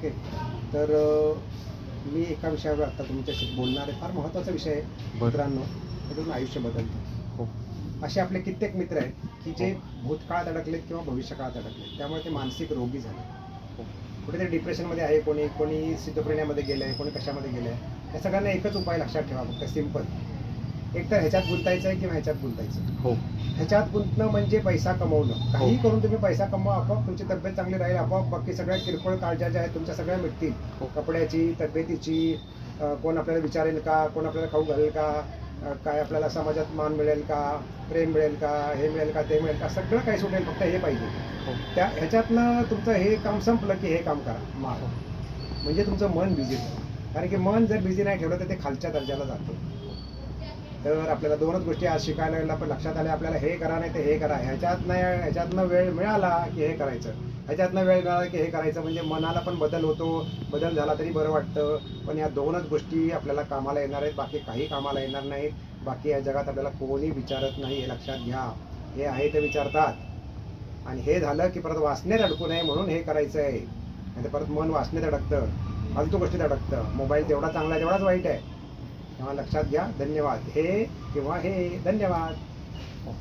Okay. तर मी एका विषयावर आता तुमच्याशी बोलणार आहे. फार महत्त्वाचा विषय आहे बरं. मित्रांनो. त्यातून आयुष्य बदलतं. हो. असे आपले कित्येक मित्र आहेत की जे हो. भूतकाळात अडकलेत किंवा भविष्यकाळात अडकलेत. त्यामुळे ते मानसिक रोगी झाले. हो. कुठेतरी डिप्रेशनमध्ये आहे, कोणी कोणी सिद्धोफ्रेनियामध्ये गेलं आहे, कोणी कशामध्ये गेलं आहे. या सगळ्यांना एकच उपाय लक्षात ठेवा, फक्त सिंपल. एक तर ह्याच्यात गुंतायचं आहे किंवा ह्याच्यात गुंतायचं. हो. ह्याच्यात गुंतणं म्हणजे पैसा कमवणं. काही करून तुम्ही पैसा कमवा, आपोआप तुमची तब्येत चांगली राहील, आपोआप बाकी सगळ्या किरकोळ काळज्या ज्या आहेत तुमच्या सगळ्या मिटतील. हो. कपड्याची, तब्येतीची, कोण आपल्याला विचारेल का, कोण आपल्याला खाऊ घालेल का, काय आपल्याला समाजात मान मिळेल का, प्रेम मिळेल का, हे मिळेल का, ते मिळेल का, सगळं काही सुटेल, फक्त हे पाहिजे. हो. ह्याच्यातनं तुमचं हे काम संपलं की हे काम करा, मार. म्हणजे तुमचं मन बिझी ठेवा. कारण की मन जर बिझी नाही ठेवलं तर ते खालच्या दर्जाला जातं. तर आपल्याला दोनच गोष्टी आज शिकायला पण लक्षात आल्या आपल्याला, हे करा नाही तर हे करा. ह्याच्यातनं वेळ मिळाला की हे करायचं, ह्याच्यातनं वेळ मिळाला की हे करायचं. म्हणजे मनाला पण बदल होतो, बदल झाला तरी बरं वाटतं. पण या दोनच गोष्टी आपल्याला कामाला येणार आहेत, बाकी काही कामाला येणार नाहीत. बाकी या जगात आपल्याला कोणी विचारत नाही, हे लक्षात घ्या. हे आहे ते विचारतात. आणि हे झालं की परत वासनेत अडकू नये म्हणून हे करायचं आहे. नाही तर परत मन वासनेत अडकतं, फालतू गोष्टीत अडकतं. मोबाईल जेवढा चांगला आहे तेवढाच वाईट आहे. तेव्हा लक्षात घ्या. धन्यवाद. हे किंवा हे धन्यवाद. हो.